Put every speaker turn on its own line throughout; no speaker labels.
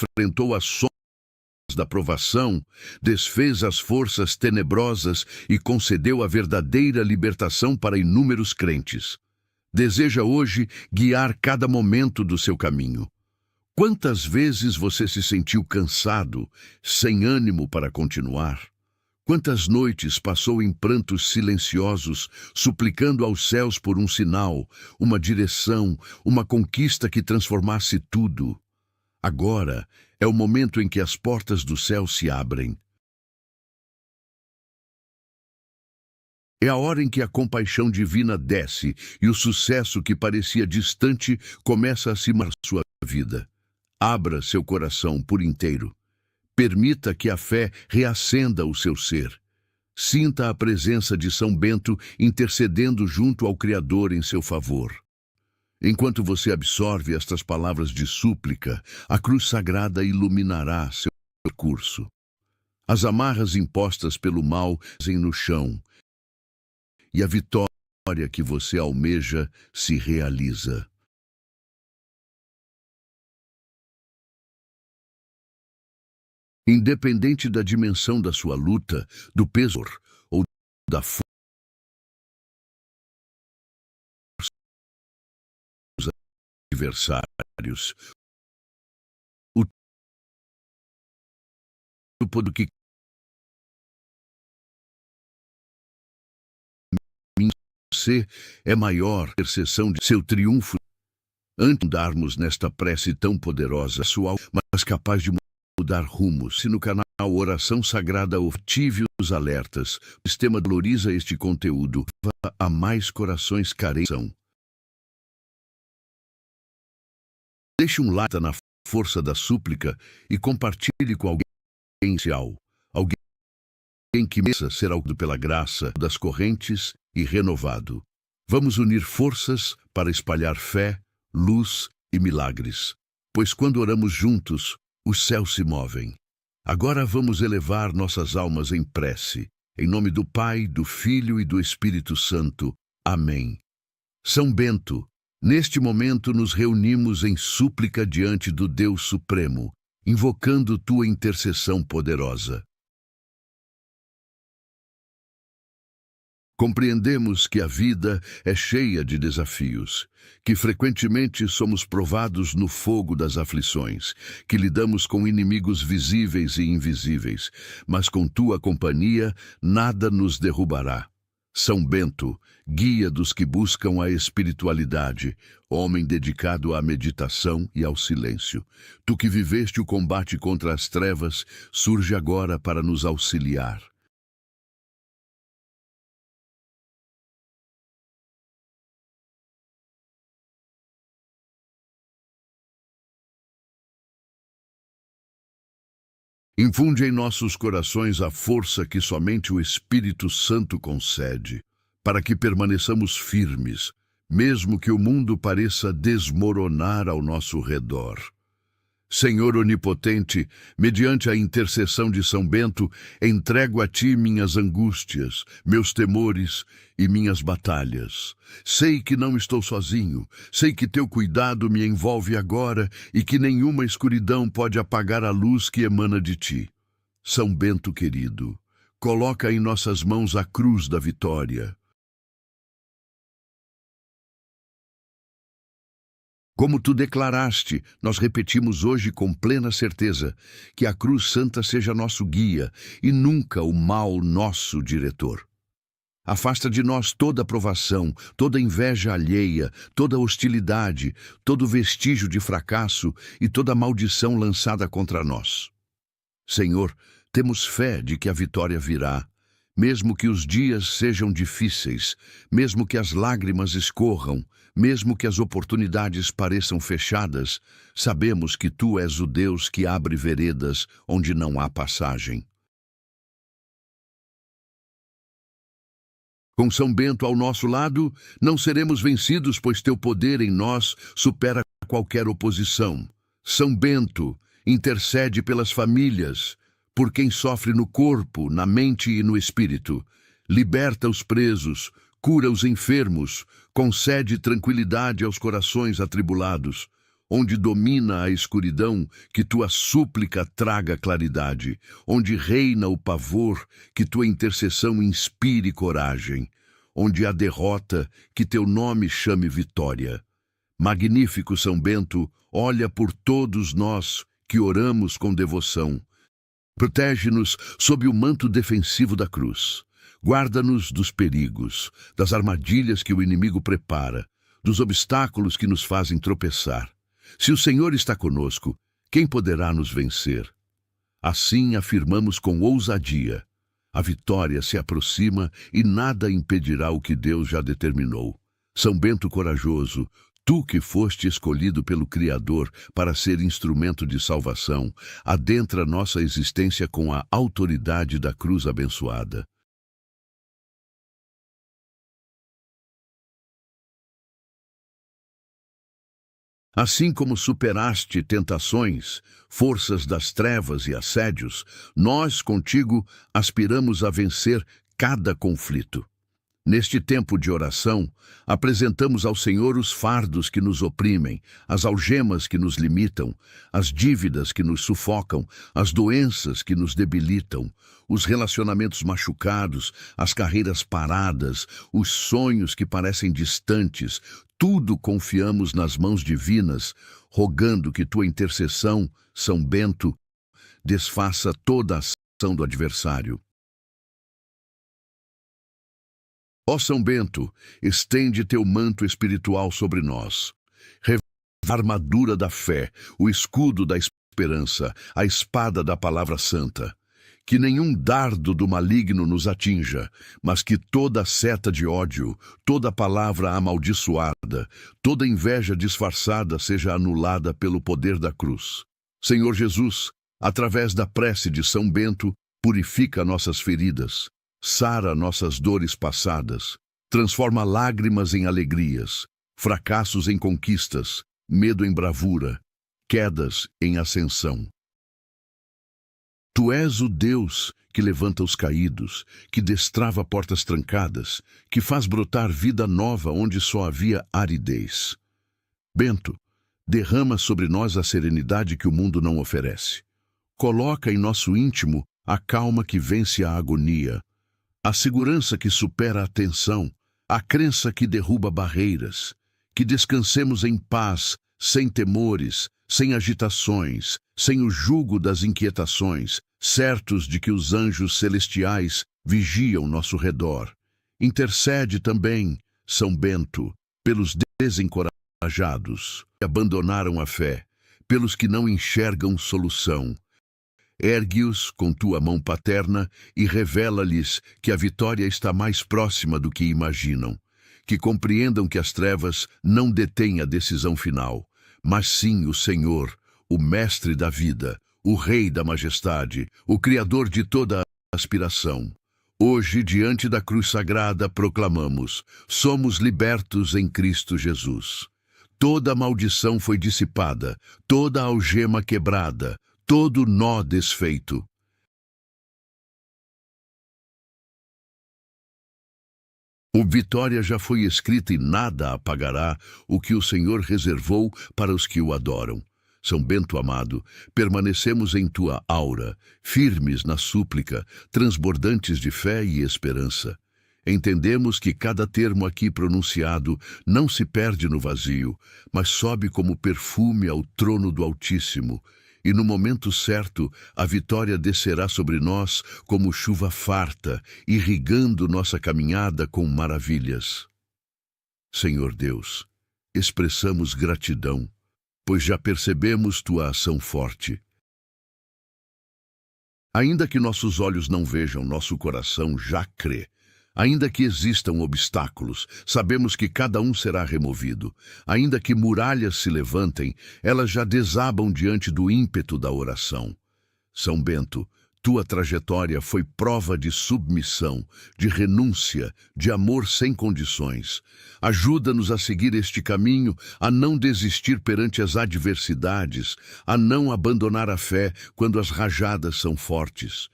enfrentou as sombras da provação, desfez as forças tenebrosas e concedeu a verdadeira libertação para inúmeros crentes. Deseja hoje guiar cada momento do seu caminho. Quantas vezes você se sentiu cansado, sem ânimo para continuar? Quantas noites passou em prantos silenciosos, suplicando aos céus por um sinal, uma direção, uma conquista que transformasse tudo? Agora é o momento em que as portas do céu se abrem. É a hora em que a compaixão divina desce e o sucesso que parecia distante começa a acimar sua vida. Abra seu coração por inteiro. Permita que a fé reacenda o seu ser. Sinta a presença de São Bento intercedendo junto ao Criador em seu favor. Enquanto você absorve estas palavras de súplica, a cruz sagrada iluminará seu percurso. As amarras impostas pelo mal caem no chão, e a vitória que você almeja se realiza. Independente da dimensão da sua luta, do peso ou da força dos adversários, o tempo do que você é maior, a intercessão de seu triunfo. Antes de darmos nesta prece tão poderosa, sua alma, mas capaz de mudar rumos. Se no canal Oração Sagrada ative os alertas, o sistema valoriza este conteúdo a mais corações carentes. Deixe um like na força da súplica e compartilhe com alguém especial, alguém que mereça ser alcançado pela graça das correntes e renovado. Vamos unir forças para espalhar fé, luz e milagres, pois quando oramos juntos, os céus se movem. Agora vamos elevar nossas almas em prece, em nome do Pai, do Filho e do Espírito Santo. Amém. São Bento, neste momento nos reunimos em súplica diante do Deus Supremo, invocando tua intercessão poderosa. Compreendemos que a vida é cheia de desafios, que frequentemente somos provados no fogo das aflições, que lidamos com inimigos visíveis e invisíveis, mas com tua companhia nada nos derrubará. São Bento, guia dos que buscam a espiritualidade, homem dedicado à meditação e ao silêncio. Tu que viveste o combate contra as trevas, surge agora para nos auxiliar. Infunde em nossos corações a força que somente o Espírito Santo concede, para que permaneçamos firmes, mesmo que o mundo pareça desmoronar ao nosso redor. Senhor onipotente, mediante a intercessão de São Bento, entrego a ti minhas angústias, meus temores e minhas batalhas. Sei que não estou sozinho, sei que teu cuidado me envolve agora e que nenhuma escuridão pode apagar a luz que emana de ti. São Bento querido, coloca em nossas mãos a cruz da vitória. Como tu declaraste, nós repetimos hoje com plena certeza que a cruz santa seja nosso guia e nunca o mal nosso diretor. Afasta de nós toda provação, toda inveja alheia, toda hostilidade, todo vestígio de fracasso e toda maldição lançada contra nós. Senhor, temos fé de que a vitória virá, mesmo que os dias sejam difíceis, mesmo que as lágrimas escorram, mesmo que as oportunidades pareçam fechadas, sabemos que tu és o Deus que abre veredas onde não há passagem. Com São Bento ao nosso lado, não seremos vencidos, pois teu poder em nós supera qualquer oposição. São Bento, intercede pelas famílias, por quem sofre no corpo, na mente e no espírito. Liberta os presos, cura os enfermos, concede tranquilidade aos corações atribulados. Onde domina a escuridão, que tua súplica traga claridade. Onde reina o pavor, que tua intercessão inspire coragem. Onde há derrota, que teu nome chame vitória. Magnífico São Bento, olha por todos nós que oramos com devoção. Protege-nos sob o manto defensivo da cruz. Guarda-nos dos perigos, das armadilhas que o inimigo prepara, dos obstáculos que nos fazem tropeçar. Se o Senhor está conosco, quem poderá nos vencer? Assim afirmamos com ousadia: a vitória se aproxima e nada impedirá o que Deus já determinou. São Bento corajoso, tu que foste escolhido pelo Criador para ser instrumento de salvação, adentra nossa existência com a autoridade da cruz abençoada. Assim como superaste tentações, forças das trevas e assédios, nós contigo aspiramos a vencer cada conflito. Neste tempo de oração, apresentamos ao Senhor os fardos que nos oprimem, as algemas que nos limitam, as dívidas que nos sufocam, as doenças que nos debilitam, os relacionamentos machucados, as carreiras paradas, os sonhos que parecem distantes. Tudo confiamos nas mãos divinas, rogando que tua intercessão, São Bento, desfaça toda a ação do adversário. Ó São Bento, estende teu manto espiritual sobre nós. Revela a armadura da fé, o escudo da esperança, a espada da palavra santa. Que nenhum dardo do maligno nos atinja, mas que toda seta de ódio, toda palavra amaldiçoada, toda inveja disfarçada seja anulada pelo poder da cruz. Senhor Jesus, através da prece de São Bento, purifica nossas feridas, sara nossas dores passadas, transforma lágrimas em alegrias, fracassos em conquistas, medo em bravura, quedas em ascensão. Tu és o Deus que levanta os caídos, que destrava portas trancadas, que faz brotar vida nova onde só havia aridez. Bento, derrama sobre nós a serenidade que o mundo não oferece. Coloca em nosso íntimo a calma que vence a agonia, a segurança que supera a tensão, a crença que derruba barreiras, que descansemos em paz, sem temores, sem agitações, sem o jugo das inquietações, certos de que os anjos celestiais vigiam nosso redor. Intercede também, São Bento, pelos desencorajados que abandonaram a fé, pelos que não enxergam solução. Ergue-os com tua mão paterna e revela-lhes que a vitória está mais próxima do que imaginam, que compreendam que as trevas não detêm a decisão final, mas sim o Senhor, o Mestre da vida, o Rei da majestade, o Criador de toda a aspiração. Hoje, diante da cruz sagrada, proclamamos: somos libertos em Cristo Jesus. Toda maldição foi dissipada, toda algema quebrada, todo nó desfeito. O vitória já foi escrita e nada apagará o que o Senhor reservou para os que o adoram. São Bento amado, permanecemos em tua aura, firmes na súplica, transbordantes de fé e esperança. Entendemos que cada termo aqui pronunciado não se perde no vazio, mas sobe como perfume ao trono do Altíssimo, e no momento certo a vitória descerá sobre nós como chuva farta, irrigando nossa caminhada com maravilhas. Senhor Deus, expressamos gratidão, pois já percebemos tua ação forte. Ainda que nossos olhos não vejam, nosso coração já crê. Ainda que existam obstáculos, sabemos que cada um será removido. Ainda que muralhas se levantem, elas já desabam diante do ímpeto da oração. São Bento, tua trajetória foi prova de submissão, de renúncia, de amor sem condições. Ajuda-nos a seguir este caminho, a não desistir perante as adversidades, a não abandonar a fé quando as rajadas são fortes.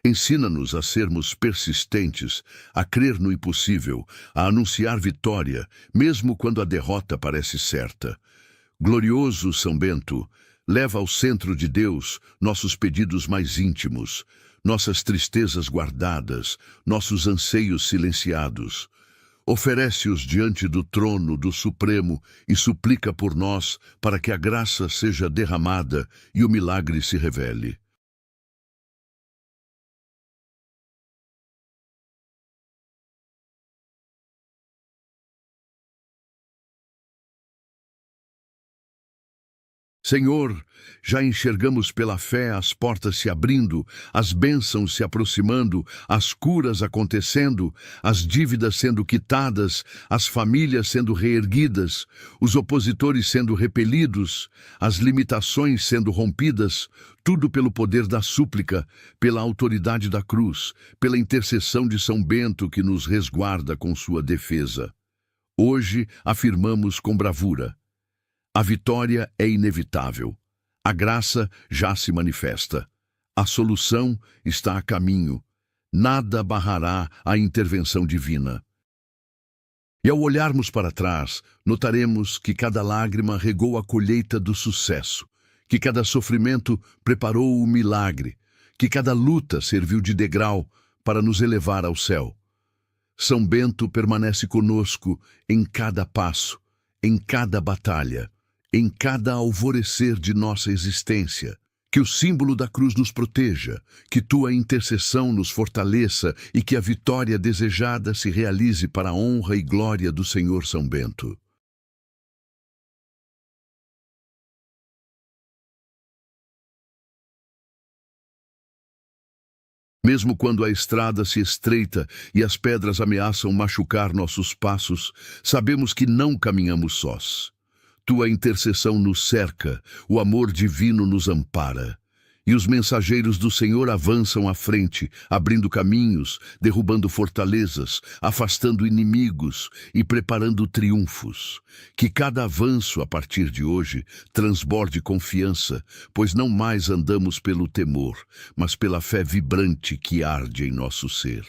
Ensina-nos a sermos persistentes, a crer no impossível, a anunciar vitória, mesmo quando a derrota parece certa. Glorioso São Bento, leva ao centro de Deus nossos pedidos mais íntimos, nossas tristezas guardadas, nossos anseios silenciados. Oferece-os diante do trono do Supremo e suplica por nós para que a graça seja derramada e o milagre se revele. Senhor, já enxergamos pela fé as portas se abrindo, as bênçãos se aproximando, as curas acontecendo, as dívidas sendo quitadas, as famílias sendo reerguidas, os opositores sendo repelidos, as limitações sendo rompidas, tudo pelo poder da súplica, pela autoridade da cruz, pela intercessão de São Bento que nos resguarda com sua defesa. Hoje afirmamos com bravura: a vitória é inevitável. A graça já se manifesta. A solução está a caminho. Nada barrará a intervenção divina. E ao olharmos para trás, notaremos que cada lágrima regou a colheita do sucesso, que cada sofrimento preparou o milagre, que cada luta serviu de degrau para nos elevar ao céu. São Bento permanece conosco em cada passo, em cada batalha, em cada alvorecer de nossa existência. Que o símbolo da cruz nos proteja, que tua intercessão nos fortaleça e que a vitória desejada se realize para a honra e glória do Senhor São Bento. Mesmo quando a estrada se estreita e as pedras ameaçam machucar nossos passos, sabemos que não caminhamos sós. Tua intercessão nos cerca, o amor divino nos ampara. E os mensageiros do Senhor avançam à frente, abrindo caminhos, derrubando fortalezas, afastando inimigos e preparando triunfos. Que cada avanço a partir de hoje transborde confiança, pois não mais andamos pelo temor, mas pela fé vibrante que arde em nosso ser.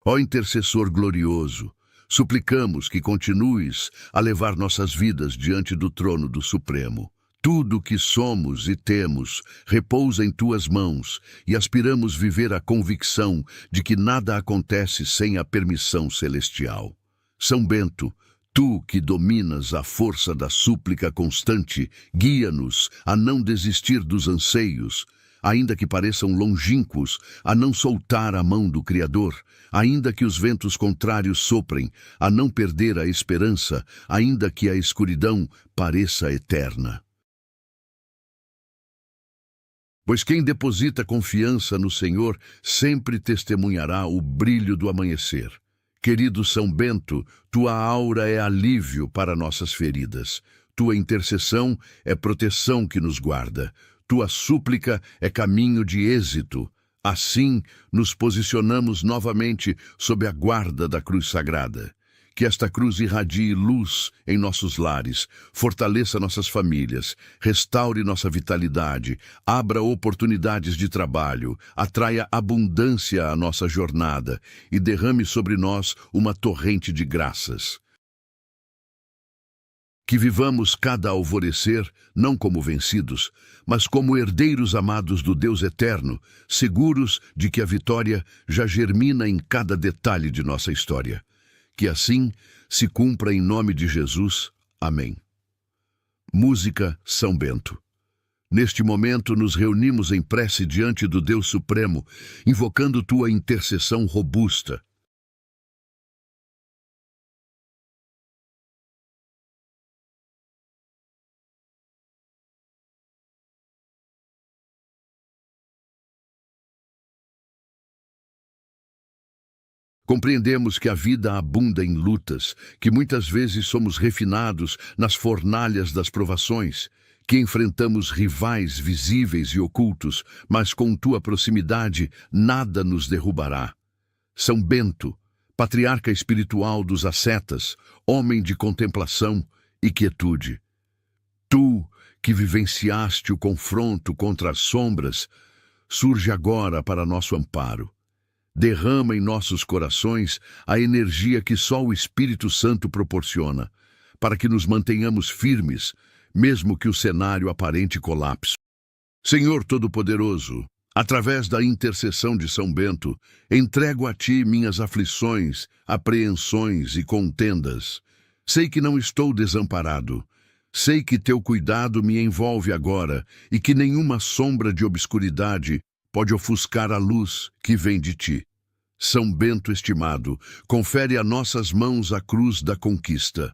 Ó intercessor glorioso, suplicamos que continues a levar nossas vidas diante do trono do Supremo. Tudo o que somos e temos repousa em tuas mãos e aspiramos viver a convicção de que nada acontece sem a permissão celestial. São Bento, tu que dominas a força da súplica constante, guia-nos a não desistir dos anseios, ainda que pareçam longínquos, a não soltar a mão do Criador, ainda que os ventos contrários soprem, a não perder a esperança, ainda que a escuridão pareça eterna. Pois quem deposita confiança no Senhor sempre testemunhará o brilho do amanhecer. Querido São Bento, tua aura é alívio para nossas feridas. Tua intercessão é proteção que nos guarda. Tua súplica é caminho de êxito. Assim, nos posicionamos novamente sob a guarda da cruz sagrada. Que esta cruz irradie luz em nossos lares, fortaleça nossas famílias, restaure nossa vitalidade, abra oportunidades de trabalho, atraia abundância à nossa jornada e derrame sobre nós uma torrente de graças. Que vivamos cada alvorecer, não como vencidos, mas como herdeiros amados do Deus eterno, seguros de que a vitória já germina em cada detalhe de nossa história. Que assim se cumpra em nome de Jesus. Amém. Música São Bento. Neste momento nos reunimos em prece diante do Deus Supremo, invocando tua intercessão robusta. Compreendemos que a vida abunda em lutas, que muitas vezes somos refinados nas fornalhas das provações, que enfrentamos rivais visíveis e ocultos, mas com tua proximidade nada nos derrubará. São Bento, patriarca espiritual dos ascetas, homem de contemplação, e quietude. Tu, que vivenciaste o confronto contra as sombras, surge agora para nosso amparo. Derrama em nossos corações a energia que só o Espírito Santo proporciona, para que nos mantenhamos firmes, mesmo que o cenário aparente colapse. Senhor Todo-Poderoso, através da intercessão de São Bento, entrego a Ti minhas aflições, apreensões e contendas. Sei que não estou desamparado. Sei que Teu cuidado me envolve agora e que nenhuma sombra de obscuridade pode ofuscar a luz que vem de Ti. São Bento estimado, confere a nossas mãos a cruz da conquista.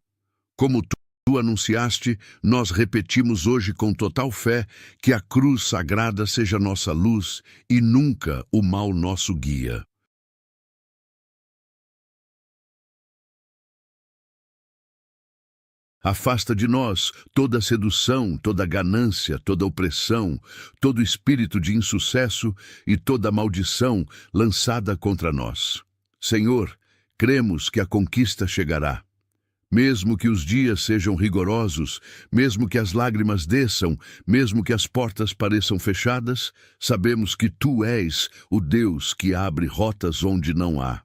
Como Tu anunciaste, nós repetimos hoje com total fé que a cruz sagrada seja nossa luz e nunca o mal nosso guia. Afasta de nós toda sedução, toda ganância, toda opressão, todo espírito de insucesso e toda maldição lançada contra nós. Senhor, cremos que a conquista chegará. Mesmo que os dias sejam rigorosos, mesmo que as lágrimas desçam, mesmo que as portas pareçam fechadas, sabemos que Tu és o Deus que abre rotas onde não há.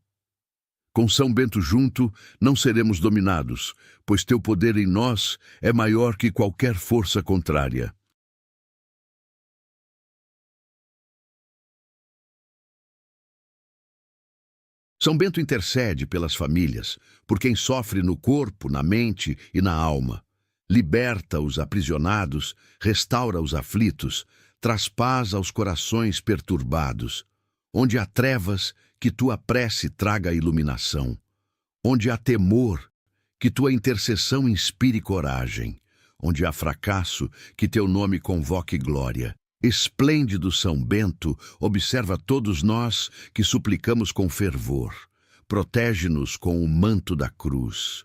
Com São Bento junto, não seremos dominados, pois Teu poder em nós é maior que qualquer força contrária. São Bento intercede pelas famílias, por quem sofre no corpo, na mente e na alma. Liberta os aprisionados, restaura os aflitos, traz paz aos corações perturbados. Onde há trevas, que Tua prece traga iluminação. Onde há temor, que Tua intercessão inspire coragem. Onde há fracasso, que Teu nome convoque glória. Esplêndido São Bento, observa todos nós que suplicamos com fervor. Protege-nos com o manto da cruz.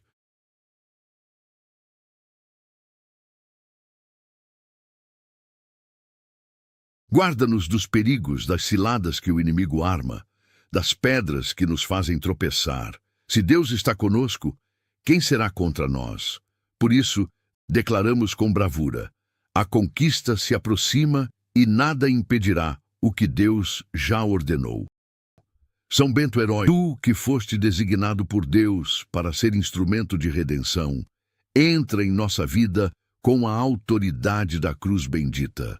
Guarda-nos dos perigos, das ciladas que o inimigo arma, das pedras que nos fazem tropeçar. Se Deus está conosco, quem será contra nós? Por isso, declaramos com bravura: a conquista se aproxima e nada impedirá o que Deus já ordenou. São Bento herói, Tu que foste designado por Deus para ser instrumento de redenção, entra em nossa vida com a autoridade da cruz bendita.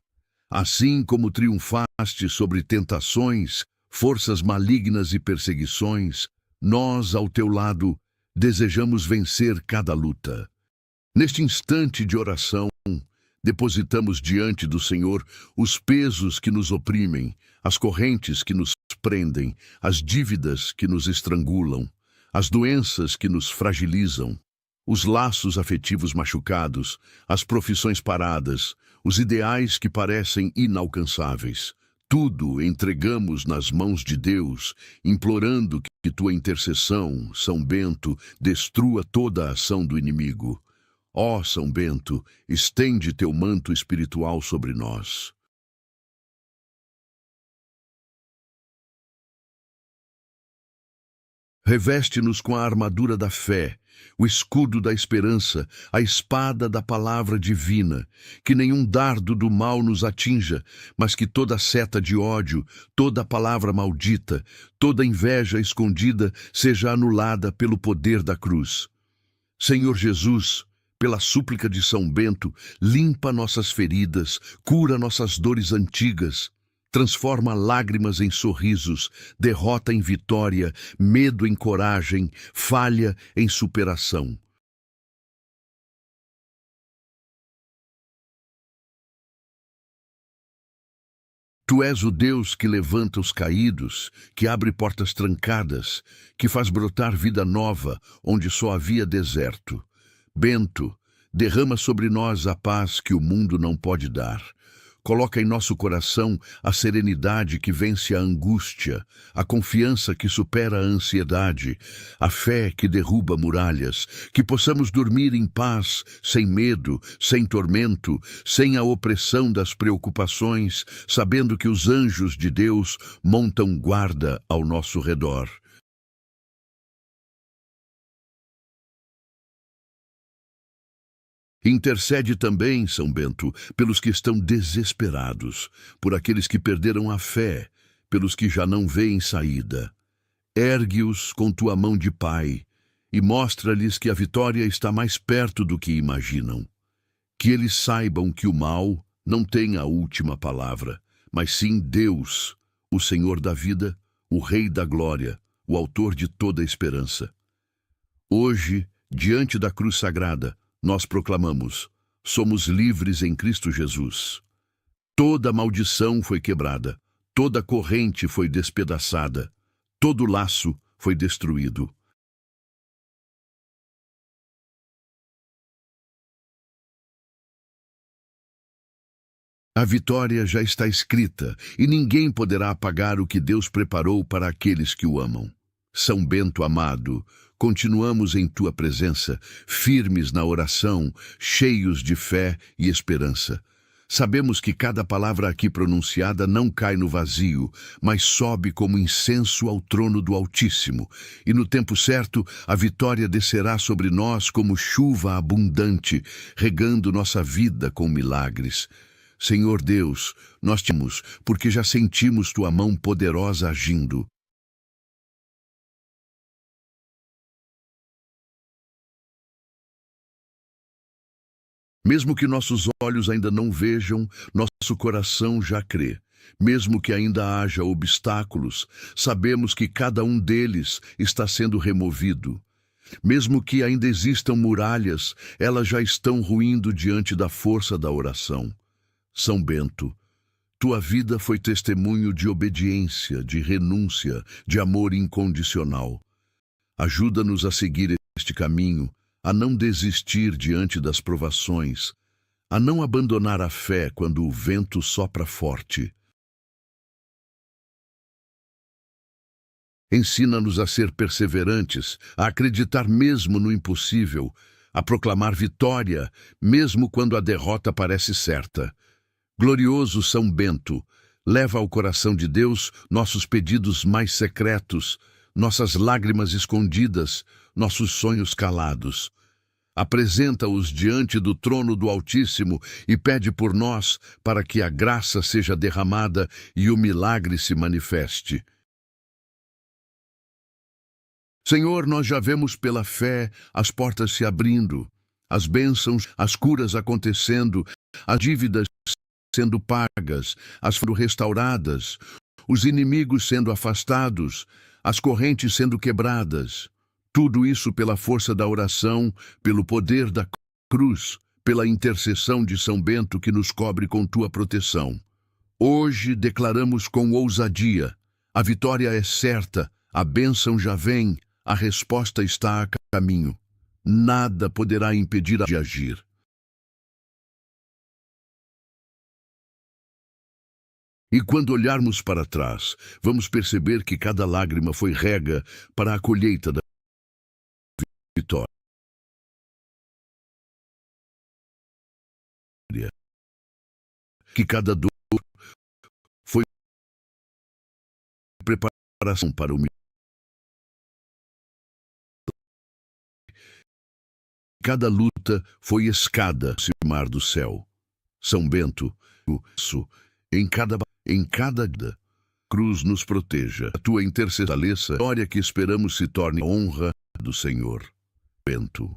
Assim como triunfaste sobre tentações, forças malignas e perseguições, nós, ao Teu lado, desejamos vencer cada luta. Neste instante de oração, depositamos diante do Senhor os pesos que nos oprimem, as correntes que nos prendem, as dívidas que nos estrangulam, as doenças que nos fragilizam, os laços afetivos machucados, as profissões paradas, os ideais que parecem inalcançáveis. Tudo entregamos nas mãos de Deus, implorando que Tua intercessão, São Bento, destrua toda a ação do inimigo. Ó São Bento, estende Teu manto espiritual sobre nós. Reveste-nos com a armadura da fé, o escudo da esperança, a espada da palavra divina, que nenhum dardo do mal nos atinja, mas que toda seta de ódio, toda palavra maldita, toda inveja escondida seja anulada pelo poder da cruz. Senhor Jesus, pela súplica de São Bento, limpa nossas feridas, cura nossas dores antigas, transforma lágrimas em sorrisos, derrota em vitória, medo em coragem, falha em superação. Tu és o Deus que levanta os caídos, que abre portas trancadas, que faz brotar vida nova onde só havia deserto. Bento, derrama sobre nós a paz que o mundo não pode dar. Coloca em nosso coração a serenidade que vence a angústia, a confiança que supera a ansiedade, a fé que derruba muralhas, que possamos dormir em paz, sem medo, sem tormento, sem a opressão das preocupações, sabendo que os anjos de Deus montam guarda ao nosso redor. Intercede também, São Bento, pelos que estão desesperados, por aqueles que perderam a fé, pelos que já não veem saída. Ergue-os com tua mão de Pai e mostra-lhes que a vitória está mais perto do que imaginam. Que eles saibam que o mal não tem a última palavra, mas sim Deus, o Senhor da vida, o Rei da glória, o autor de toda a esperança. Hoje, diante da cruz sagrada, nós proclamamos: somos livres em Cristo Jesus. Toda maldição foi quebrada, toda corrente foi despedaçada, todo laço foi destruído. A vitória já está escrita e ninguém poderá apagar o que Deus preparou para aqueles que o amam. São Bento amado, continuamos em tua presença, firmes na oração, cheios de fé e esperança. Sabemos que cada palavra aqui pronunciada não cai no vazio, mas sobe como incenso ao trono do Altíssimo. E no tempo certo, a vitória descerá sobre nós como chuva abundante, regando nossa vida com milagres. Senhor Deus, nós te amamos, porque já sentimos tua mão poderosa agindo. Mesmo que nossos olhos ainda não vejam, nosso coração já crê. Mesmo que ainda haja obstáculos, sabemos que cada um deles está sendo removido. Mesmo que ainda existam muralhas, elas já estão ruindo diante da força da oração. São Bento, tua vida foi testemunho de obediência, de renúncia, de amor incondicional. Ajuda-nos a seguir este caminho, a não desistir diante das provações, a não abandonar a fé quando o vento sopra forte. Ensina-nos a ser perseverantes, a acreditar mesmo no impossível, a proclamar vitória, mesmo quando a derrota parece certa. Glorioso São Bento, leva ao coração de Deus nossos pedidos mais secretos, nossas lágrimas escondidas, nossos sonhos calados. Apresenta-os diante do trono do Altíssimo e pede por nós para que a graça seja derramada e o milagre se manifeste. Senhor, nós já vemos pela fé as portas se abrindo, as bênçãos, as curas acontecendo, as dívidas sendo pagas, as sendo restauradas, os inimigos sendo afastados, as correntes sendo quebradas. Tudo isso pela força da oração, pelo poder da cruz, pela intercessão de São Bento que nos cobre com tua proteção. Hoje declaramos com ousadia: a vitória é certa, a bênção já vem, a resposta está a caminho. Nada poderá impedir de agir. E quando olharmos para trás, vamos perceber que cada lágrima foi rega para a colheita da vitória. Que cada dor foi preparação para o milagre. Cada luta foi escada ao cimar do céu. São Bento, em cada cruz nos proteja. A tua intercessão, a glória que esperamos se torne a honra do Senhor. Bento.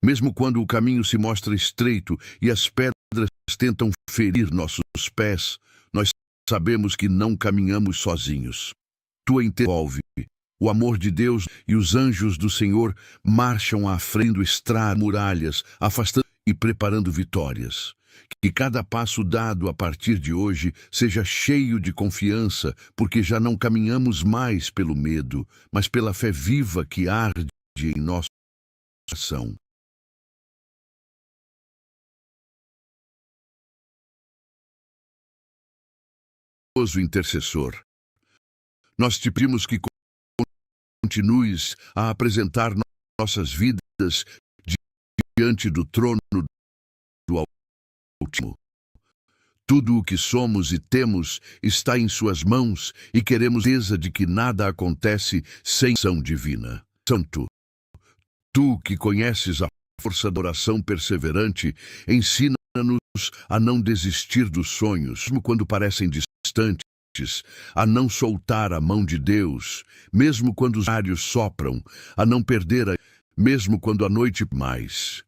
Mesmo quando o caminho se mostra estreito e as pedras tentam ferir nossos pés, nós sabemos que não caminhamos sozinhos. Tu envolve. O amor de Deus e os anjos do Senhor marcham à frente do estrado, muralhas, afastando e preparando vitórias. Que cada passo dado a partir de hoje seja cheio de confiança, porque já não caminhamos mais pelo medo, mas pela fé viva que arde em nosso coração. Intercessor, nós te pedimos que continues a apresentar nossas vidas diante do trono do Altíssimo. Tudo o que somos e temos está em suas mãos e queremos certeza de que nada acontece sem ação divina. Santo, tu que conheces a força da oração perseverante, ensina-nos a não desistir dos sonhos, mesmo quando parecem distantes, a não soltar a mão de Deus, mesmo quando os raios sopram, a não perder mesmo quando a noite mais.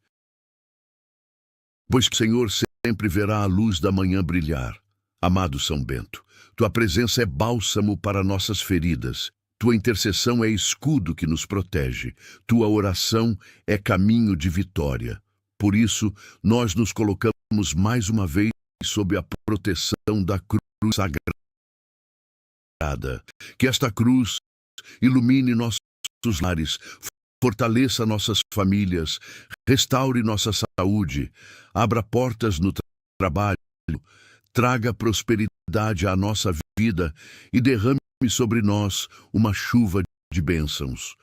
Pois o Senhor sempre verá a luz da manhã brilhar. Amado São Bento, tua presença é bálsamo para nossas feridas. Tua intercessão é escudo que nos protege. Tua oração é caminho de vitória. Por isso, nós nos colocamos mais uma vez sob a proteção da cruz sagrada. Que esta cruz ilumine nossos lares, fortaleça nossas famílias, restaure nossa saúde, abra portas no trabalho, traga prosperidade à nossa vida e derrame sobre nós uma chuva de bênçãos.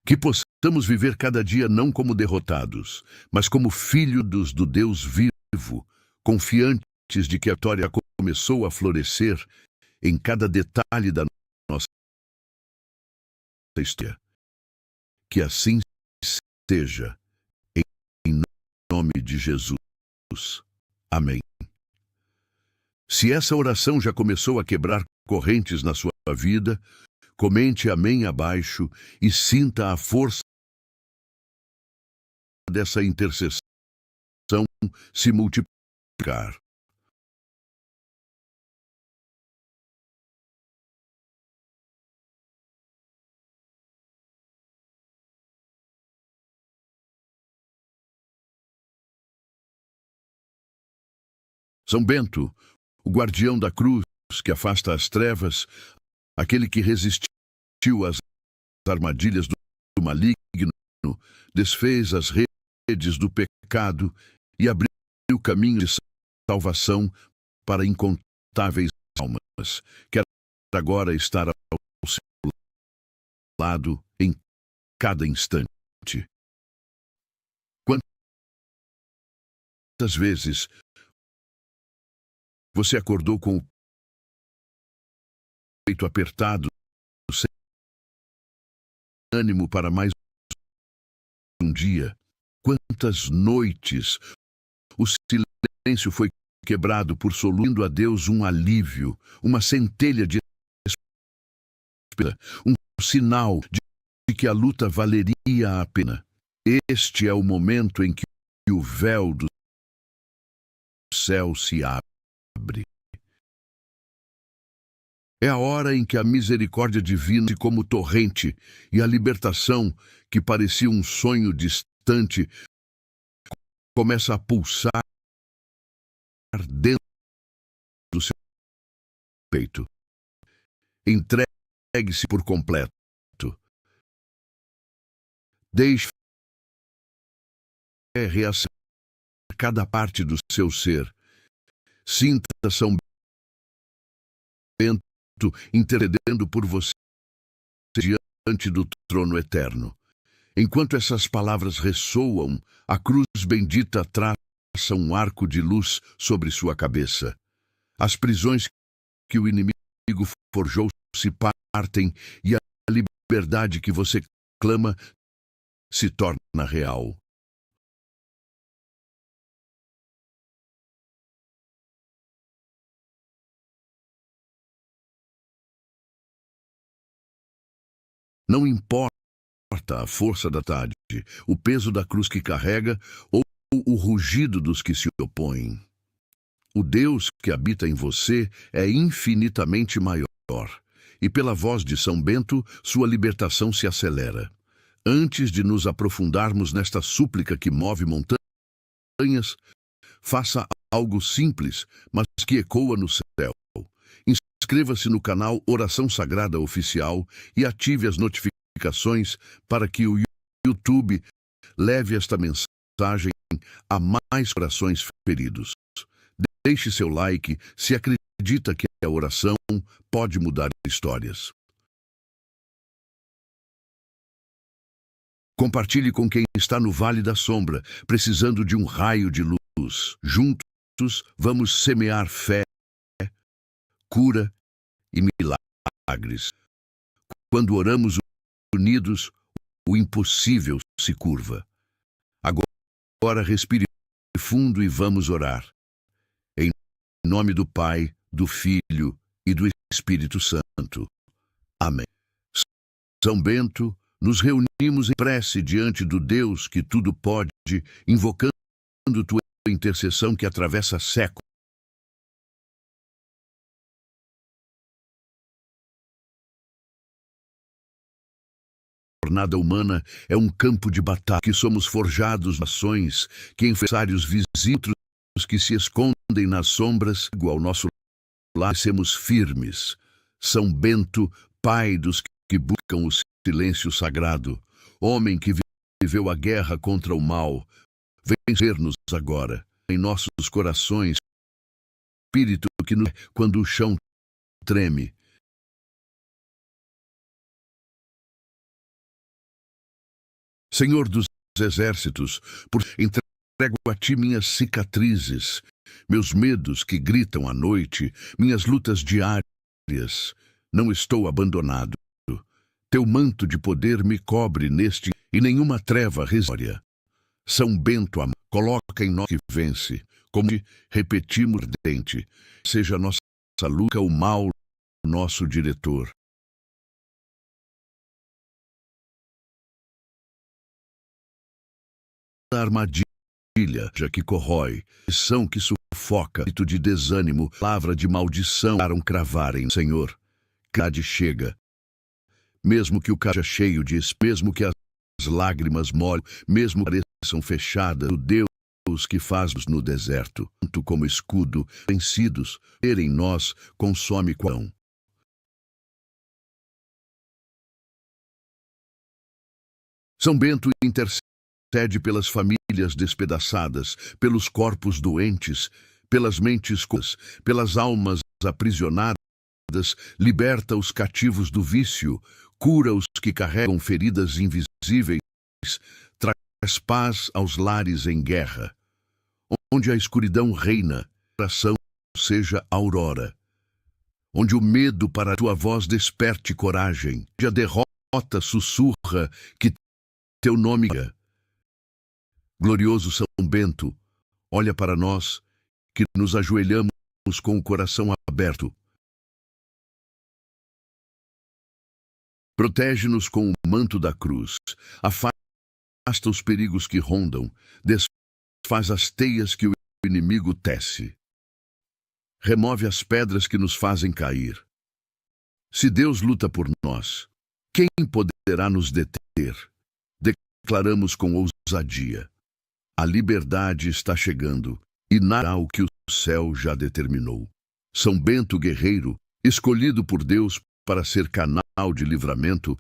Que possamos viver cada dia não como derrotados, mas como filhos do Deus vivo, confiantes de que a vitória começou a florescer em cada detalhe da nossa história. Que assim seja, em nome de Jesus. Amém. Se essa oração já começou a quebrar correntes na sua vida, comente amém abaixo e sinta a força dessa intercessão se multiplicar. São Bento, o guardião da cruz que afasta as trevas, aquele que resistiu às armadilhas do maligno, desfez as redes do pecado e abriu o caminho de salvação para incontáveis almas. Quero agora estar ao seu lado em cada instante. Quantas vezes você acordou com o peito apertado, sem ânimo para mais um dia? Quantas noites o silêncio foi quebrado por soluçando a Deus um alívio, uma centelha de esperança, um sinal de que a luta valeria a pena. Este é o momento em que o véu do céu se abre. É a hora em que a misericórdia divina se como torrente e a libertação, que parecia um sonho distante, começa a pulsar dentro do seu peito. Entregue-se por completo. Deixe reacender cada parte do seu ser. Sinta São Bento intercedendo por você diante do trono eterno. Enquanto essas palavras ressoam, a cruz bendita traça um arco de luz sobre sua cabeça. As prisões que o inimigo forjou se partem e a liberdade que você clama se torna real. Não importa a força da tarde, o peso da cruz que carrega ou o rugido dos que se opõem. O Deus que habita em você é infinitamente maior, e pela voz de São Bento, sua libertação se acelera. Antes de nos aprofundarmos nesta súplica que move montanhas, faça algo simples, mas que ecoa no céu. Inscreva-se no canal Oração Sagrada Oficial e ative as notificações para que o YouTube leve esta mensagem a mais corações feridos. Deixe seu like se acredita que a oração pode mudar histórias. Compartilhe com quem está no Vale da Sombra, precisando de um raio de luz. Juntos, vamos semear fé, cura e milagres. Quando oramos unidos, o impossível se curva. Agora respire fundo e vamos orar. Em nome do Pai, do Filho e do Espírito Santo. Amém. São Bento, nos reunimos em prece diante do Deus que tudo pode, invocando tua intercessão que atravessa séculos. A jornada humana é um campo de batalha, que somos forjados nações, que adversários visíveis que se escondem nas sombras, ao nosso lado, sermos firmes. São Bento, pai dos que buscam o silêncio sagrado, homem que viveu a guerra contra o mal, vencer-nos agora, em nossos corações, espírito que nos quando o chão treme. Senhor dos exércitos, por entrego a ti minhas cicatrizes, meus medos que gritam à noite, minhas lutas diárias. Não estou abandonado. Teu manto de poder me cobre neste, e nenhuma treva resória. São Bento, coloca em nós que vence, como repetimos ardente, seja nossa luta o mal, nosso diretor. A armadilha já que corrói, são que sufoca, de desânimo, palavra de maldição, para cravar em Senhor. Cade chega, mesmo que o caja cheio de mesmo que as lágrimas molhem, mesmo que pareçam fechadas, o Deus que faz-nos no deserto, tanto como escudo, vencidos, ter em nós, consome com. São Bento intercede pelas famílias despedaçadas, pelos corpos doentes, pelas mentes coas, pelas almas aprisionadas, liberta os cativos do vício, cura os que carregam feridas invisíveis, traz paz aos lares em guerra. Onde a escuridão reina, a oração seja aurora. Onde o medo para a tua voz desperte coragem, onde a derrota sussurra que teu nome é. Glorioso São Bento, olha para nós, que nos ajoelhamos com o coração aberto. Protege-nos com o manto da cruz, afasta os perigos que rondam, desfaz as teias que o inimigo tece. Remove as pedras que nos fazem cair. Se Deus luta por nós, quem poderá nos deter? Declaramos com ousadia. A liberdade está chegando, e nada o que o céu já determinou. São Bento guerreiro, escolhido por Deus para ser canal de livramento,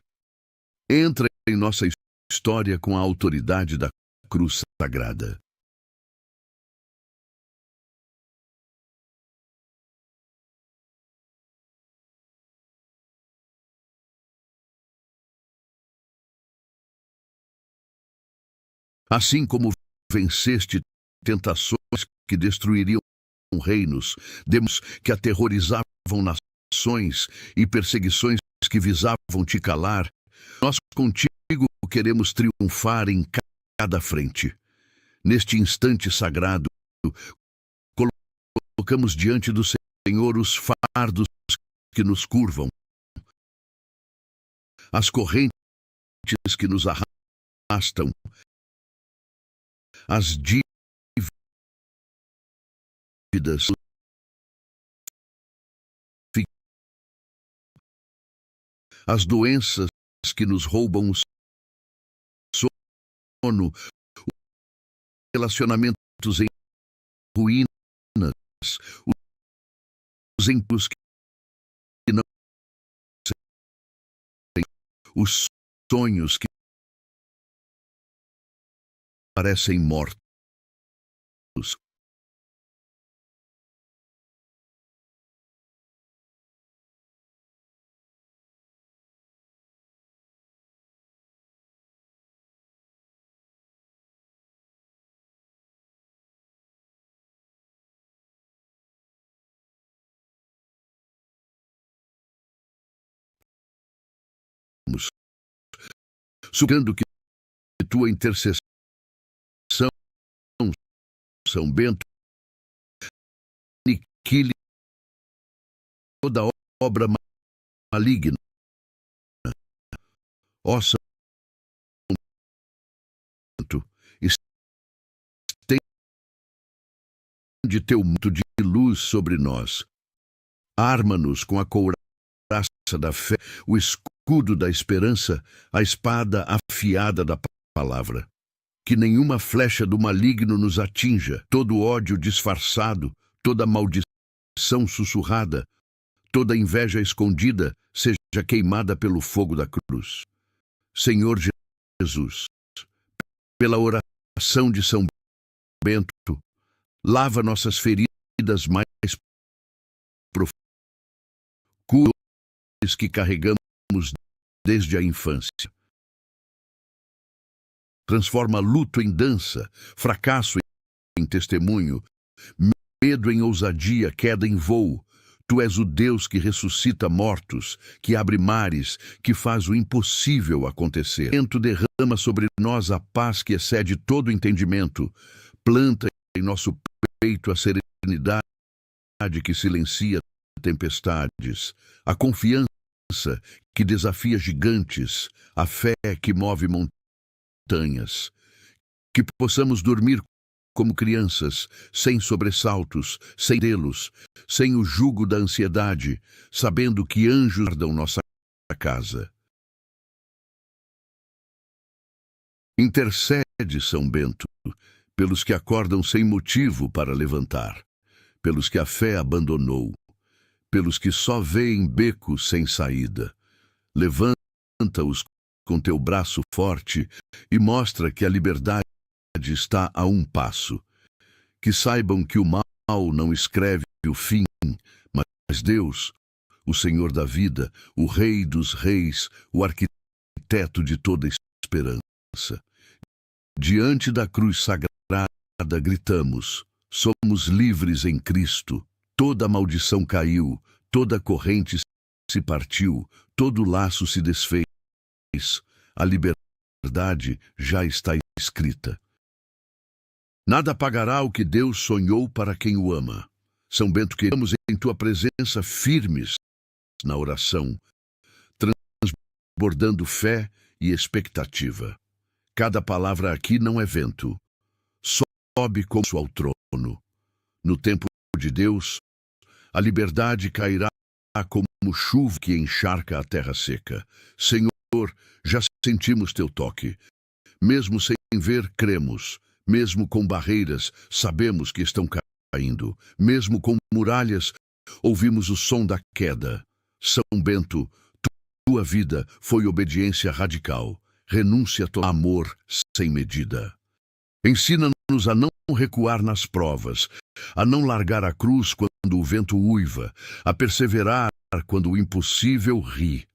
entra em nossa história com a autoridade da cruz sagrada. Assim como venceste tentações que destruiriam reinos, demos que aterrorizavam nações e perseguições que visavam te calar, nós contigo queremos triunfar em cada frente. Neste instante sagrado, colocamos diante do Senhor os fardos que nos curvam, as correntes que nos arrastam, as dívidas, as doenças que nos roubam o sono, relacionamentos em ruínas, os empurros que não, os sonhos que parecem mortos. suplicando que tua intercessão, São Bento, aniquile toda obra maligna. Ó São Bento, estende teu manto de luz sobre nós. Arma-nos com a couraça da fé, o escudo da esperança, a espada afiada da palavra. Que nenhuma flecha do maligno nos atinja, todo ódio disfarçado, toda maldição sussurrada, toda inveja escondida seja queimada pelo fogo da cruz. Senhor Jesus, pela oração de São Bento, lava nossas feridas mais profundas, cura-os que carregamos desde a infância. Transforma luto em dança, fracasso em testemunho, medo em ousadia, queda em voo. Tu és o Deus que ressuscita mortos, que abre mares, que faz o impossível acontecer. Tu derrama sobre nós a paz que excede todo entendimento. Planta em nosso peito a serenidade que silencia tempestades, a confiança que desafia gigantes, a fé que move montanhas. Que possamos dormir como crianças, sem sobressaltos, sem delos, sem o jugo da ansiedade, sabendo que anjos guardam nossa casa. Intercede, São Bento, pelos que acordam sem motivo para levantar, pelos que a fé abandonou, pelos que só veem becos sem saída. Levanta-os com teu braço forte e mostra que a liberdade está a um passo. Que saibam que o mal não escreve o fim, mas Deus, o Senhor da vida, o Rei dos reis, o arquiteto de toda esperança. Diante da cruz sagrada gritamos: somos livres em Cristo. Toda maldição caiu, toda corrente se partiu, todo laço se desfez. A liberdade já está escrita. Nada apagará o que Deus sonhou para quem o ama. São Bento, queremos em tua presença firmes na oração, transbordando fé e expectativa. Cada palavra aqui não é vento. Sobe como ao trono. No tempo de Deus, a liberdade cairá como chuva que encharca a terra seca. Senhor, já sentimos teu toque. Mesmo sem ver, cremos. Mesmo com barreiras, sabemos que estão caindo. Mesmo com muralhas, ouvimos o som da queda. São Bento, tua vida foi obediência radical, renúncia a amor sem medida. Ensina-nos a não recuar nas provas, a não largar a cruz quando o vento uiva, a perseverar quando o impossível ri.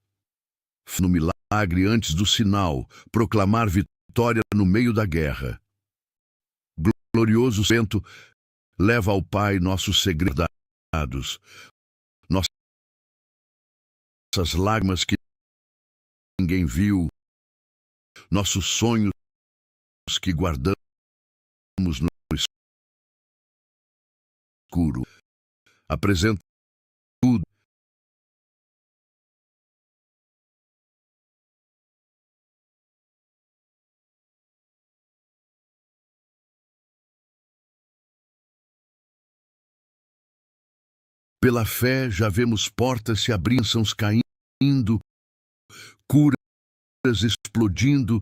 No milagre antes do sinal, proclamar vitória no meio da guerra. Glorioso Bento, leva ao Pai nossos segredos, nossas lágrimas que ninguém viu, nossos sonhos que guardamos no escuro. Apresenta tudo. Pela fé já vemos portas se abrindo, bênçãos caindo, curas explodindo,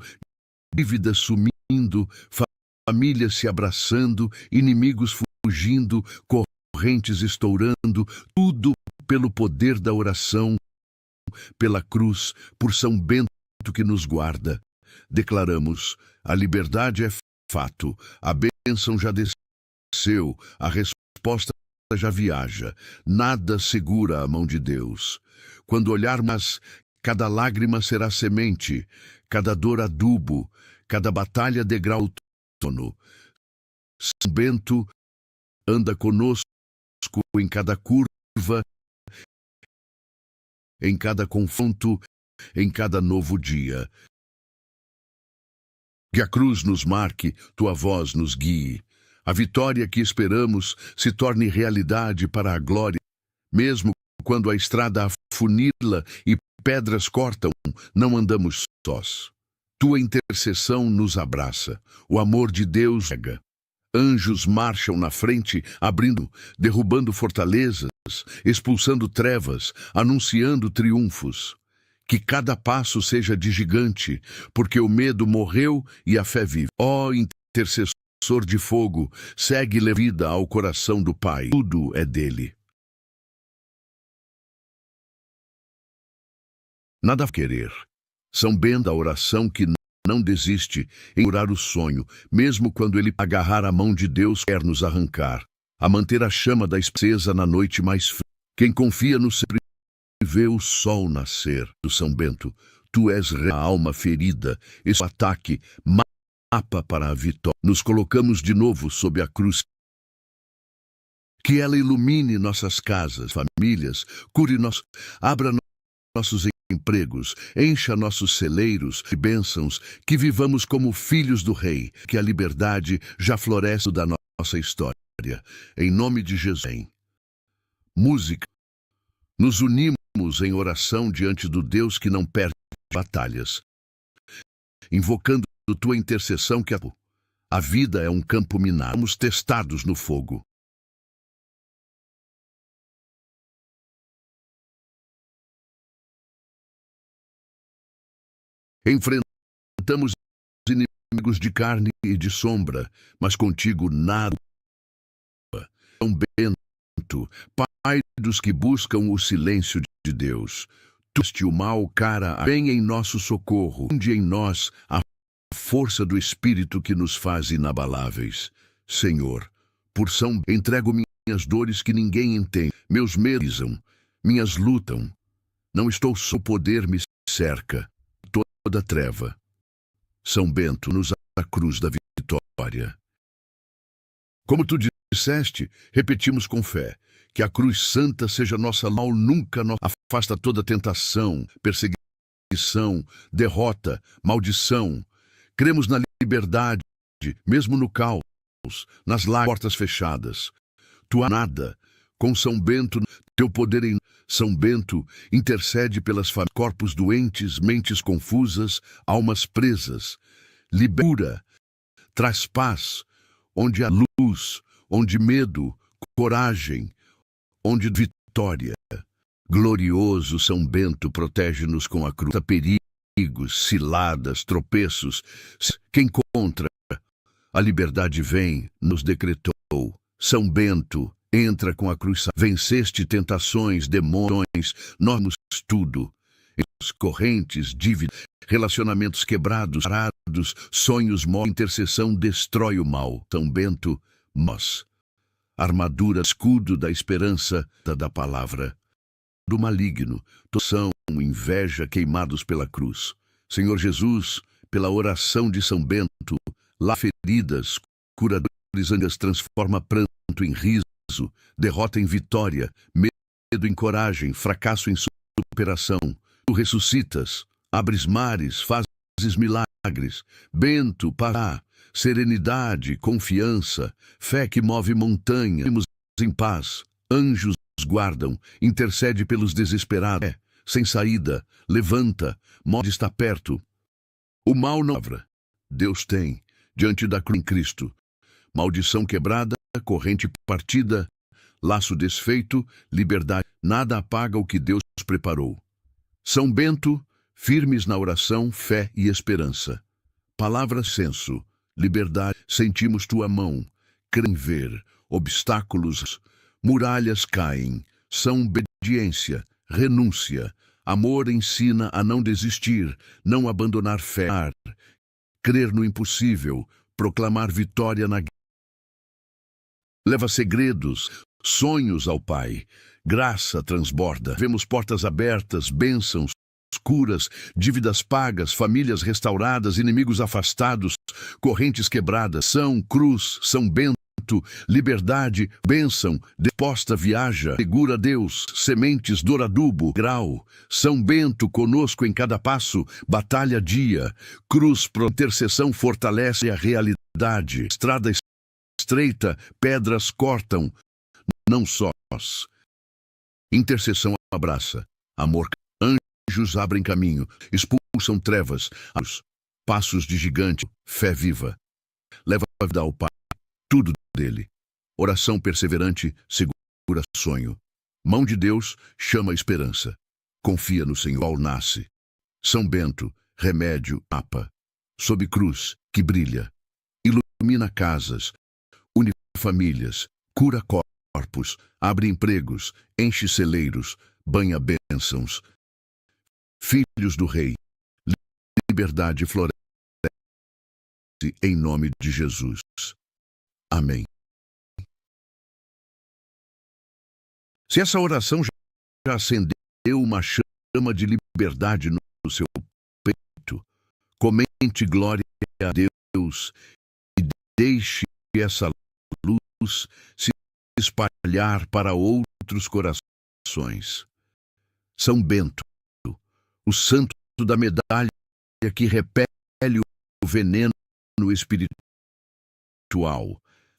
dívidas sumindo, famílias se abraçando, inimigos fugindo, correntes estourando, tudo pelo poder da oração, pela cruz, por São Bento que nos guarda. Declaramos: a liberdade é fato, a bênção já desceu, a resposta já viaja, nada segura a mão de Deus. Quando olharmos, cada lágrima será semente, cada dor adubo, cada batalha degrau trono. São Bento anda conosco em cada curva, em cada confronto, em cada novo dia. Que a cruz nos marque, tua voz nos guie. A vitória que esperamos se torne realidade para a glória. Mesmo quando a estrada afunila e pedras cortam, não andamos sós. Tua intercessão nos abraça. O amor de Deus chega. Anjos marcham na frente, abrindo, derrubando fortalezas, expulsando trevas, anunciando triunfos. Que cada passo seja de gigante, porque o medo morreu e a fé vive. Ó intercessor de fogo, segue vida ao coração do Pai. Tudo é dele. Nada a querer. São Bento, a oração que não desiste em orar o sonho, mesmo quando ele agarrar a mão de Deus quer nos arrancar, a manter a chama da esperança na noite mais fria. Quem confia no sempre vê o sol nascer. Do São Bento, tu és a alma ferida, esse ataque, mapa para a vitória. Nos colocamos de novo sob a cruz. Que ela ilumine nossas casas, famílias, cure abra nossos empregos, encha nossos celeiros de bênçãos, que vivamos como filhos do Rei, que a liberdade já floresce da nossa história. Em nome de Jesus. Música. Nos unimos em oração diante do Deus que não perde batalhas, invocando tua intercessão que a vida é um campo minado. Somos testados no fogo. Enfrentamos inimigos de carne e de sombra, mas contigo nada. São Bento, Pai dos que buscam o silêncio de Deus. Tu deste o mal, cara, vem em nosso socorro. Funde em nós a força do Espírito que nos faz inabaláveis. Senhor, por São Bento, entrego minhas dores que ninguém entende. Meus medos, minhas lutam. Não estou só, o poder me cerca. Toda treva. São Bento nos a cruz da vitória. Como tu disseste, repetimos com fé, que a cruz santa seja nossa mal, nunca nos afasta toda tentação, perseguição, derrota, maldição. Cremos na liberdade, mesmo no caos, nas portas fechadas. Tu há nada, com São Bento, teu poder em São Bento intercede pelas corpos doentes, mentes confusas, almas presas. Libera, traz paz, onde há luz, onde medo, coragem, onde vitória. Glorioso São Bento, protege-nos com a cruz. Perigos, ciladas, tropeços. Quem contra a liberdade vem, nos decretou. São Bento, entra com a cruz. Venceste tentações, demônios, nós tudo. Correntes, dívidas, relacionamentos quebrados, parados, sonhos, intercessão destrói o mal. São Bento, nós. Armadura, escudo da esperança, da palavra. Do maligno, são inveja queimados pela cruz. Senhor Jesus, pela oração de São Bento, lá feridas, curadores, angas, transforma pranto em riso, derrota em vitória, medo em coragem, fracasso em superação. Tu ressuscitas, abres mares, fazes milagres. Bento, Pará, serenidade, confiança, fé que move montanha. Em paz, anjos guardam, intercede pelos desesperados. Sem saída, levanta, morte está perto. O mal não lavra. Deus tem, diante da cruz em Cristo. Maldição quebrada, corrente partida, laço desfeito, liberdade. Nada apaga o que Deus preparou. São Bento, firmes na oração, fé e esperança. Palavra senso, liberdade, sentimos tua mão, crem ver, obstáculos, muralhas caem, são obediência, renúncia, amor ensina a não desistir, não abandonar fé, crer no impossível, proclamar vitória na guerra. Leva segredos, sonhos ao Pai, graça transborda, vemos portas abertas, bênçãos, curas, dívidas pagas, famílias restauradas, inimigos afastados, correntes quebradas. São Cruz, São Bento, alto, liberdade, bênção, disposta viaja, segura Deus, sementes do adubo, grau, São Bento conosco em cada passo, batalha dia, cruz pro intercessão fortalece a realidade, estrada estreita, pedras cortam, não sós. Intercessão abraça, amor, anjos abrem caminho, expulsam trevas, passos de gigante, fé viva. Leva a vida ao Pai, tudo dele. Oração perseverante, segura sonho. Mão de Deus chama a esperança. Confia no Senhor, ao nasce. São Bento, remédio, apa. Sob cruz, que brilha. Ilumina casas, une famílias, cura corpos, abre empregos, enche celeiros, banha bênçãos. Filhos do Rei, liberdade floresce em nome de Jesus. Amém. Se essa oração já acendeu uma chama de liberdade no seu peito, comente glória a Deus e deixe essa luz se espalhar para outros corações. São Bento, o santo da medalha que repele o veneno espiritual,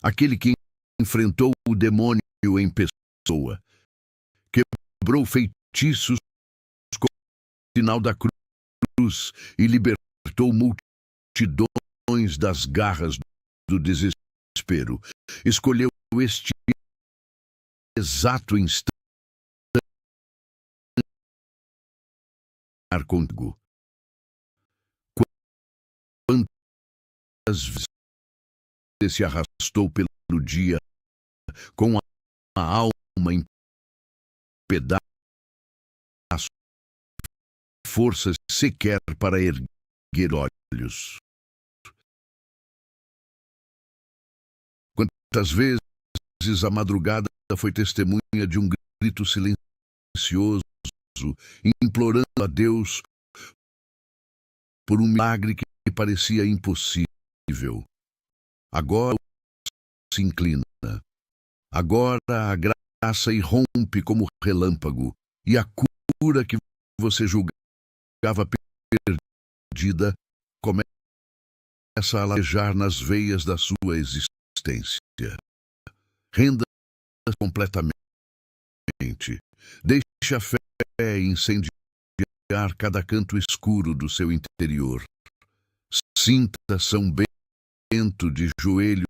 aquele que enfrentou o demônio em pessoa, quebrou feitiços com o sinal da cruz e libertou multidões das garras do desespero. Escolheu este exato instante contigo. Quantas vezes se arrastou pelo dia com a alma em pedaços, forças sequer para erguer olhos. Quantas vezes a madrugada foi testemunha de um grito silencioso, implorando a Deus por um milagre que parecia impossível. Agora se inclina. Agora a graça irrompe como relâmpago, e a cura que você julgava perdida começa a latejar nas veias da sua existência. Renda completamente. Deixe a fé incendiar cada canto escuro do seu interior. Sinta São Bento de joelhos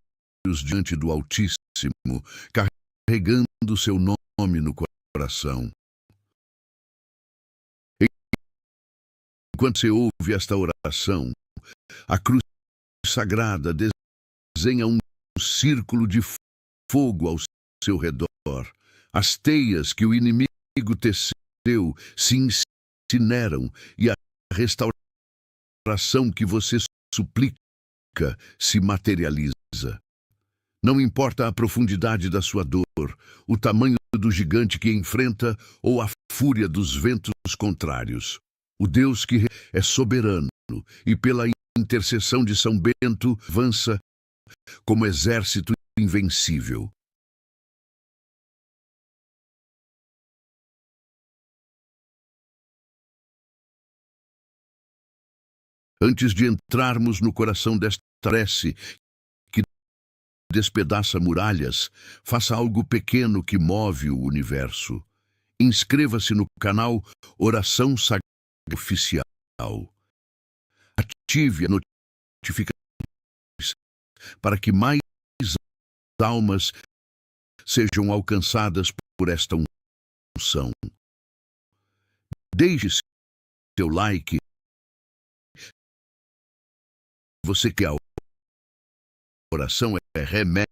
diante do Altíssimo, carregando seu nome no coração. Enquanto você ouve esta oração, a cruz sagrada desenha um círculo de fogo ao seu redor. As teias que o inimigo teceu se incineram e a restauração que você suplica se materializa. Não importa a profundidade da sua dor, o tamanho do gigante que enfrenta ou a fúria dos ventos contrários. O Deus que é soberano e pela intercessão de São Bento avança como exército invencível. Antes de entrarmos no coração desta prece que despedaça muralhas, faça algo pequeno que move o universo. Inscreva-se no canal Oração Sagrada Oficial. Ative as notificações para que mais almas sejam alcançadas por esta unção. Deixe seu like. Você que a oração é remédio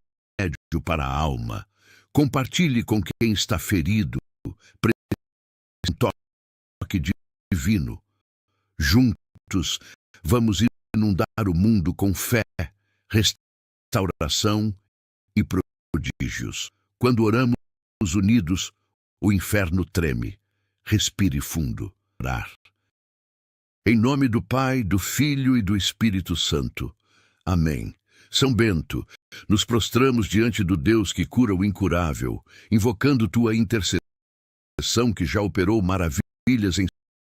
para a alma. Compartilhe com quem está ferido. Um toque divino. Juntos, vamos inundar o mundo com fé, restauração e prodígios. Quando oramos unidos, o inferno treme. Respire fundo. Orar. Em nome do Pai, do Filho e do Espírito Santo. Amém. São Bento, nos prostramos diante do Deus que cura o incurável, invocando tua intercessão que já operou maravilhas em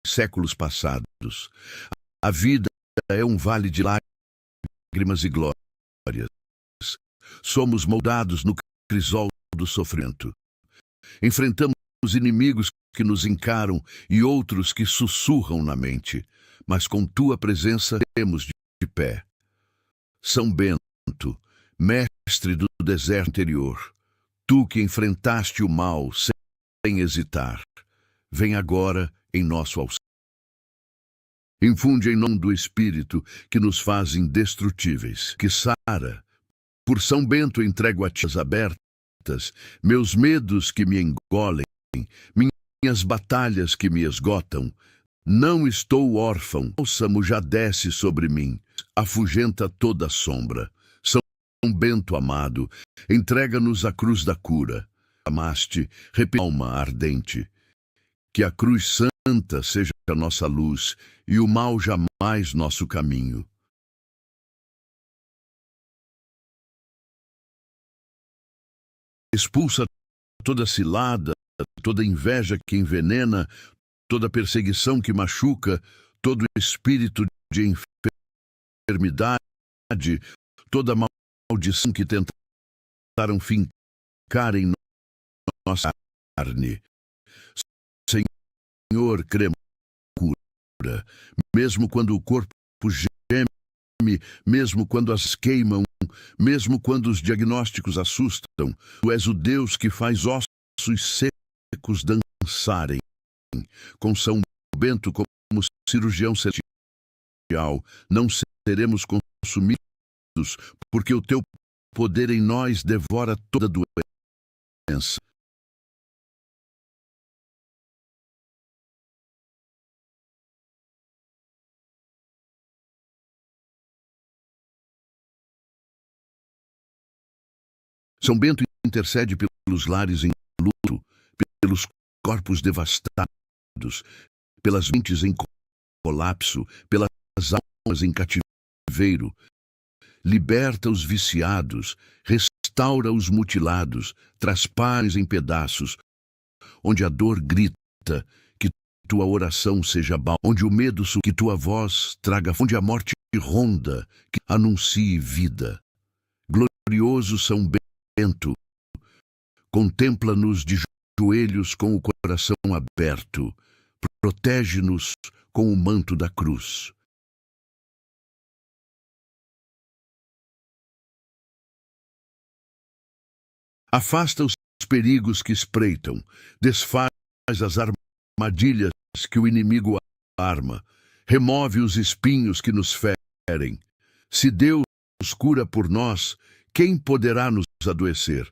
séculos passados. A vida é um vale de lágrimas e glórias. Somos moldados no crisol do sofrimento. Enfrentamos inimigos que nos encaram e outros que sussurram na mente, mas com tua presença temos de pé. São Bento, mestre do deserto interior, tu que enfrentaste o mal sem hesitar, vem agora em nosso auxílio. Infunde em nome do Espírito que nos faz indestrutíveis, que sara. Por São Bento entrego a ti as abertas, meus medos que me engolem, minhas batalhas que me esgotam. Não estou órfão, o bálsamo já desce sobre mim, afugenta toda sombra. São Bento amado, entrega-nos a cruz da cura. Amaste, alma ardente. Que a cruz santa seja a nossa luz e o mal jamais nosso caminho. Expulsa toda cilada, toda inveja que envenena, toda perseguição que machuca, todo espírito de enfermidade, toda maldição que tentaram fincar em nossa carne. Senhor, cremos cura, mesmo quando o corpo geme, mesmo quando as queimam, mesmo quando os diagnósticos assustam, tu és o Deus que faz ossos secos dançarem. Com São Bento como cirurgião celestial, não seremos consumidos, porque o teu poder em nós devora toda doença. São Bento intercede pelos lares em luto, pelos corpos devastados, pelas mentes em colapso, pelas almas em cativeiro. Liberta os viciados, restaura os mutilados, traz paz em pedaços, onde a dor grita, que tua oração seja onde o medo que tua voz traga, onde a morte ronda, que anuncie vida. Glorioso São Bento, contempla-nos de joelhos com o coração aberto, protege-nos com o manto da cruz. Afasta os perigos que espreitam, desfaz as armadilhas que o inimigo arma, remove os espinhos que nos ferem. Se Deus cura por nós, quem poderá nos adoecer?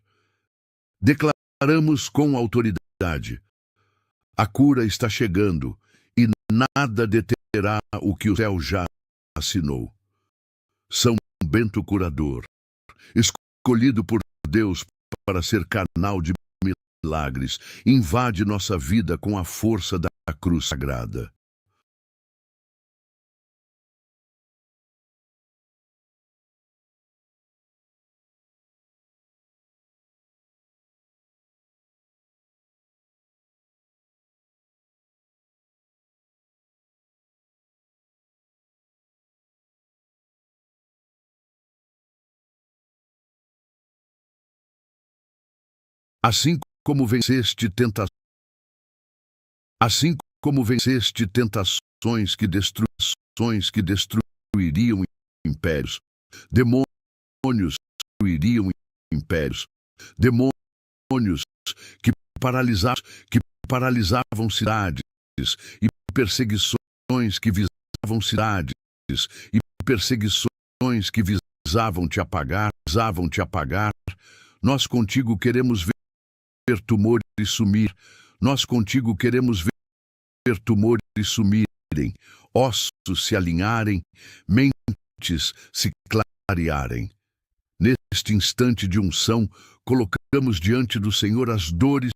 Declaramos com autoridade: a cura está chegando e nada deterá o que o céu já assinou. São Bento curador, escolhido por Deus para ser canal de milagres, invade nossa vida com a força da cruz sagrada. Assim como venceste tentações que destruiriam impérios, demônios destruiriam impérios, demônios que paralisavam cidades e perseguições que visavam cidades e perseguições que visavam te apagar. Nós contigo queremos ver tumores sumir, nós contigo queremos ver tumores sumirem, ossos se alinharem, mentes se clarearem. Neste instante de unção, colocamos diante do Senhor as dores